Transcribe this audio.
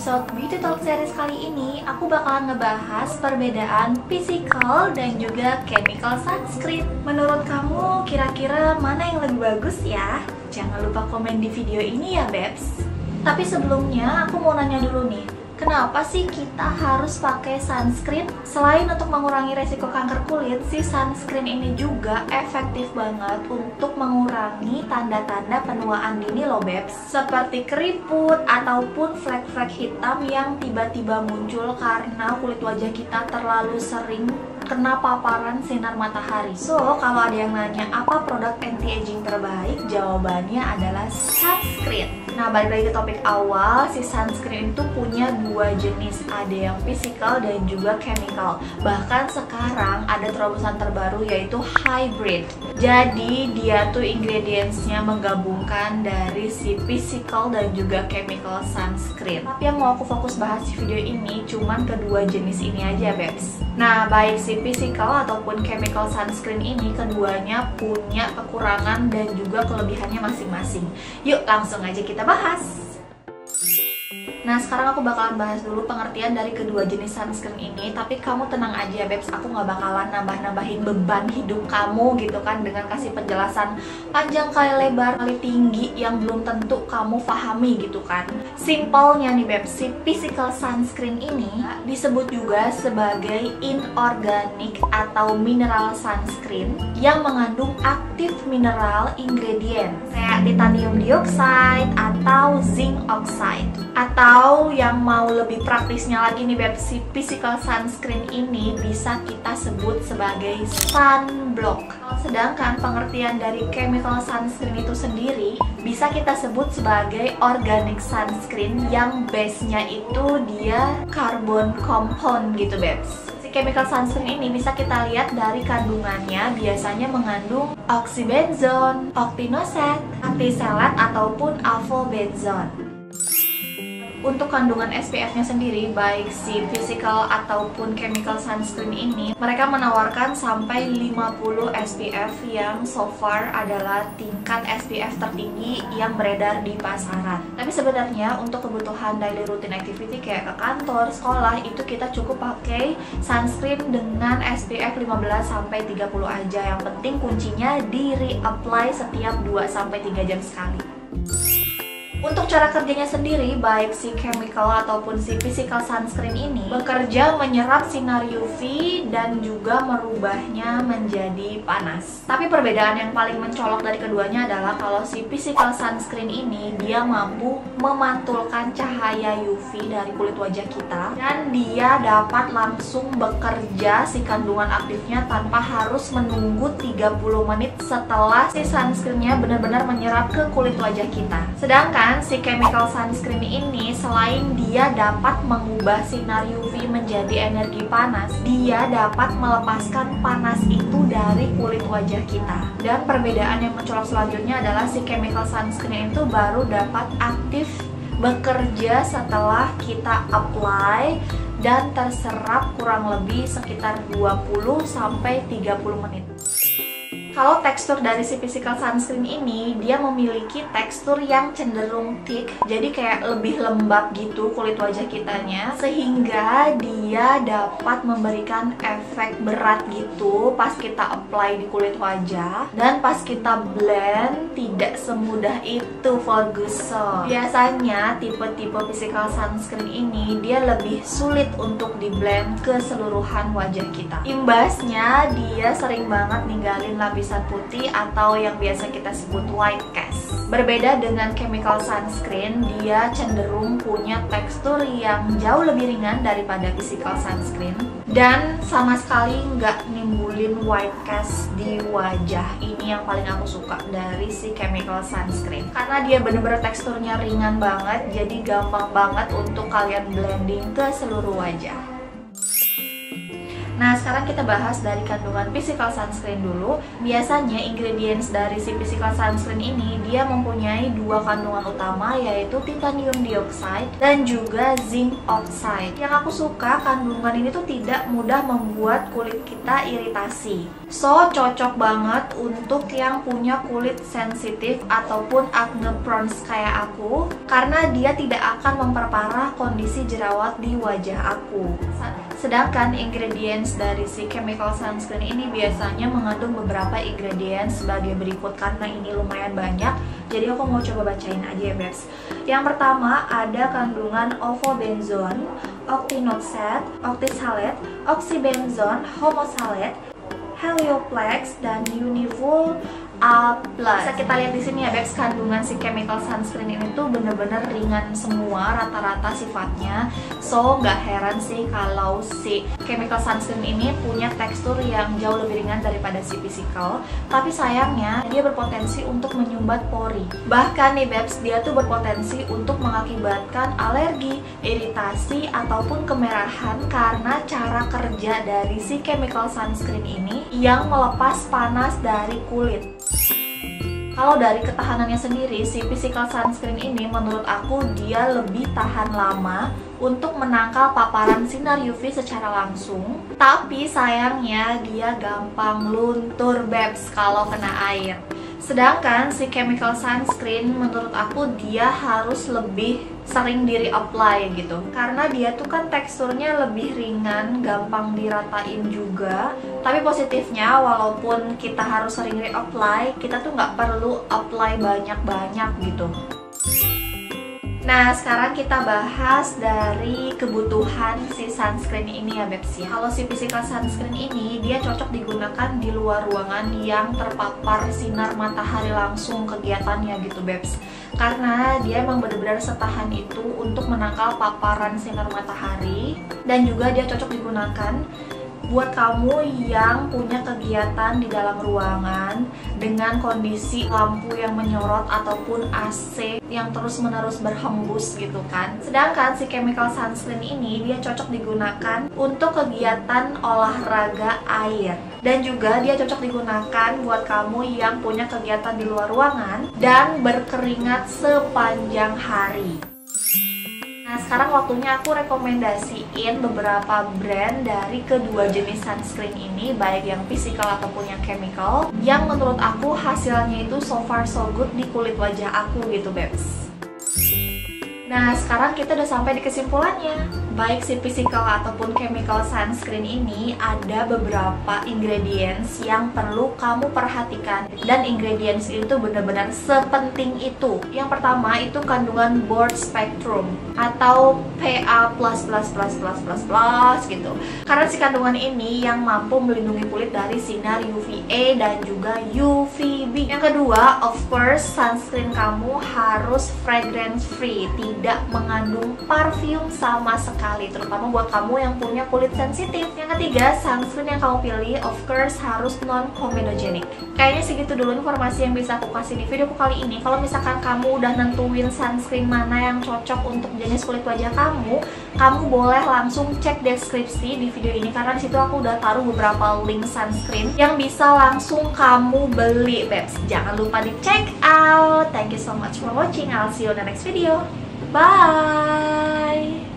episode Beauty Talk series kali ini, aku bakalan ngebahas perbedaan physical dan juga chemical sunscreen. Menurut kamu, kira-kira mana yang lebih bagus ya? Jangan lupa komen di video ini ya, Bebs. Tapi sebelumnya, aku mau nanya dulu nih, kenapa sih kita harus pakai sunscreen? Selain untuk mengurangi resiko kanker kulit, si sunscreen ini juga efektif banget untuk mengurangi tanda-tanda penuaan dini loh, Bebs. Seperti keriput ataupun flek-flek hitam yang tiba-tiba muncul karena kulit wajah kita terlalu sering kena paparan sinar matahari. So, kalau ada yang nanya apa produk anti-aging terbaik, jawabannya adalah sunscreen. Nah, balik lagi ke topik awal, si sunscreen itu punya dua jenis, ada yang physical dan juga chemical. Bahkan sekarang ada terobosan terbaru yaitu hybrid. Jadi dia tuh ingredientsnya menggabungkan dari si physical dan juga chemical sunscreen. Tapi yang mau aku fokus bahas di video ini cuman kedua jenis ini aja, Bebs. Nah, baik si physical ataupun chemical sunscreen ini keduanya punya kekurangan dan juga kelebihannya masing-masing. Yuk langsung aja kita bahas. Nah, sekarang aku bakalan bahas dulu pengertian dari kedua jenis sunscreen ini. Tapi kamu tenang aja, Bebs, aku gak bakalan nambah-nambahin beban hidup kamu gitu kan, dengan kasih penjelasan panjang kali lebar kali tinggi yang belum tentu kamu pahami gitu kan. Simpelnya nih, Bebs, si physical sunscreen ini disebut juga sebagai inorganic atau mineral sunscreen yang mengandung aktif mineral ingredient kayak titanium dioxide atau zinc oxide. Atau yang mau lebih praktisnya lagi nih, Beb, si physical sunscreen ini bisa kita sebut sebagai sunblock. Sedangkan pengertian dari chemical sunscreen itu sendiri bisa kita sebut sebagai organic sunscreen yang base-nya itu dia carbon compound gitu, Beb. Chemical sunscreen ini bisa kita lihat dari kandungannya, biasanya mengandung oxybenzone, octinoxate, antiselat ataupun avobenzone. Untuk kandungan SPF-nya sendiri, baik si physical ataupun chemical sunscreen ini, mereka menawarkan sampai 50 SPF yang so far adalah tingkat SPF tertinggi yang beredar di pasaran. Tapi sebenarnya untuk kebutuhan daily routine activity kayak ke kantor, sekolah, itu kita cukup pakai sunscreen dengan SPF 15 sampai 30 aja. Yang penting kuncinya di reapply setiap 2 sampai 3 jam sekali. Untuk cara kerjanya sendiri, baik si chemical ataupun si physical sunscreen ini bekerja menyerap sinar UV dan juga merubahnya menjadi panas. Tapi perbedaan yang paling mencolok dari keduanya adalah kalau si physical sunscreen ini dia mampu memantulkan cahaya UV dari kulit wajah kita dan dia dapat langsung bekerja si kandungan aktifnya tanpa harus menunggu 30 menit setelah si sunscreennya benar-benar menyerap ke kulit wajah kita. Sedangkan si chemical sunscreen ini selain dia dapat mengubah sinar UV menjadi energi panas, dia dapat melepaskan panas itu dari kulit wajah kita. Dan perbedaan yang mencolok selanjutnya adalah si chemical sunscreen itu baru dapat aktif bekerja setelah kita apply dan terserap kurang lebih sekitar 20 sampai 30 menit. Kalau tekstur dari si physical sunscreen ini, dia memiliki tekstur yang cenderung thick, jadi kayak lebih lembab gitu kulit wajah kitanya, sehingga dia dapat memberikan efek berat gitu pas kita apply di kulit wajah, dan pas kita blend tidak semudah itu Ferguson. Biasanya tipe-tipe physical sunscreen ini dia lebih sulit untuk di blend keseluruhan wajah kita. Imbasnya dia sering banget ninggalin lapisan putih atau yang biasa kita sebut white cast. Berbeda dengan chemical sunscreen, dia cenderung punya tekstur yang jauh lebih ringan daripada physical sunscreen dan sama sekali nggak nimbulin white cast di wajah. Ini yang paling aku suka dari si chemical sunscreen karena dia bener-bener teksturnya ringan banget, jadi gampang banget untuk kalian blending ke seluruh wajah. Nah, sekarang kita bahas dari kandungan physical sunscreen dulu. Biasanya ingredients dari si physical sunscreen ini dia mempunyai dua kandungan utama, yaitu titanium dioxide dan juga zinc oxide. Yang aku suka, kandungan ini tuh tidak mudah membuat kulit kita iritasi. So, cocok banget untuk yang punya kulit sensitif ataupun acne prone kayak aku, karena dia tidak akan memperparah kondisi jerawat di wajah aku. Sedangkan ingredients dari si chemical sunscreen ini biasanya mengandung beberapa ingredients sebagai berikut, karena ini lumayan banyak, jadi aku mau coba bacain aja ya, Bebs. Yang pertama ada kandungan ovobenzone, octinoxate, octisalate, oxybenzone, homosalate, helioplex, dan univul A+. Bisa kita lihat di sini ya, Bebs, kandungan si chemical sunscreen ini tuh bener-bener ringan semua rata-rata sifatnya. So, nggak heran sih kalau si chemical sunscreen ini punya tekstur yang jauh lebih ringan daripada si physical. Tapi sayangnya, dia berpotensi untuk menyumbat pori. Bahkan nih, Bebs, dia tuh berpotensi untuk mengakibatkan alergi, iritasi, ataupun kemerahan karena cara kerja dari si chemical sunscreen ini yang melepas panas dari kulit. Kalau dari ketahanannya sendiri, si physical sunscreen ini menurut aku dia lebih tahan lama untuk menangkal paparan sinar UV secara langsung. Tapi sayangnya dia gampang luntur, Bebs, kalau kena air. Sedangkan si chemical sunscreen menurut aku dia harus lebih sering di reapply gitu, karena dia tuh kan teksturnya lebih ringan, gampang diratain juga. Tapi positifnya, walaupun kita harus sering reapply, kita tuh nggak perlu apply banyak-banyak gitu. Nah, sekarang kita bahas dari kebutuhan si sunscreen ini ya, Bebs. Kalau si physical sunscreen ini dia cocok digunakan di luar ruangan yang terpapar sinar matahari langsung kegiatannya gitu, Bebs. Karena dia emang benar-benar setahan itu untuk menangkal paparan sinar matahari, dan juga dia cocok digunakan buat kamu yang punya kegiatan di dalam ruangan dengan kondisi lampu yang menyorot ataupun AC yang terus-menerus berhembus gitu kan. Sedangkan si chemical sunscreen ini dia cocok digunakan untuk kegiatan olahraga air, dan juga dia cocok digunakan buat kamu yang punya kegiatan di luar ruangan dan berkeringat sepanjang hari. Nah, sekarang waktunya aku rekomendasiin beberapa brand dari kedua jenis sunscreen ini, baik yang physical ataupun yang chemical, yang menurut aku hasilnya itu so far so good di kulit wajah aku gitu, Bebs. Nah, sekarang kita udah sampai di kesimpulannya. Baik si physical ataupun chemical sunscreen ini ada beberapa ingredients yang perlu kamu perhatikan, dan ingredients itu benar-benar sepenting itu. Yang pertama itu kandungan broad spectrum atau PA+++ gitu. Karena si kandungan ini yang mampu melindungi kulit dari sinar UVA dan juga UVB. Yang kedua, of course, sunscreen kamu harus fragrance free, tidak mengandung parfum sama sekali, terutama buat kamu yang punya kulit sensitif. Yang ketiga, sunscreen yang kamu pilih of course harus non-comedogenic. Kayaknya segitu dulu informasi yang bisa aku kasih di videoku kali ini. Kalau misalkan kamu udah nentuin sunscreen mana yang cocok untuk jenis kulit wajah kamu boleh langsung cek deskripsi di video ini, karena disitu aku udah taruh beberapa link sunscreen yang bisa langsung kamu beli, Bebs. Jangan lupa di check out. Thank you so much for watching. I'll see you on the next video. Bye!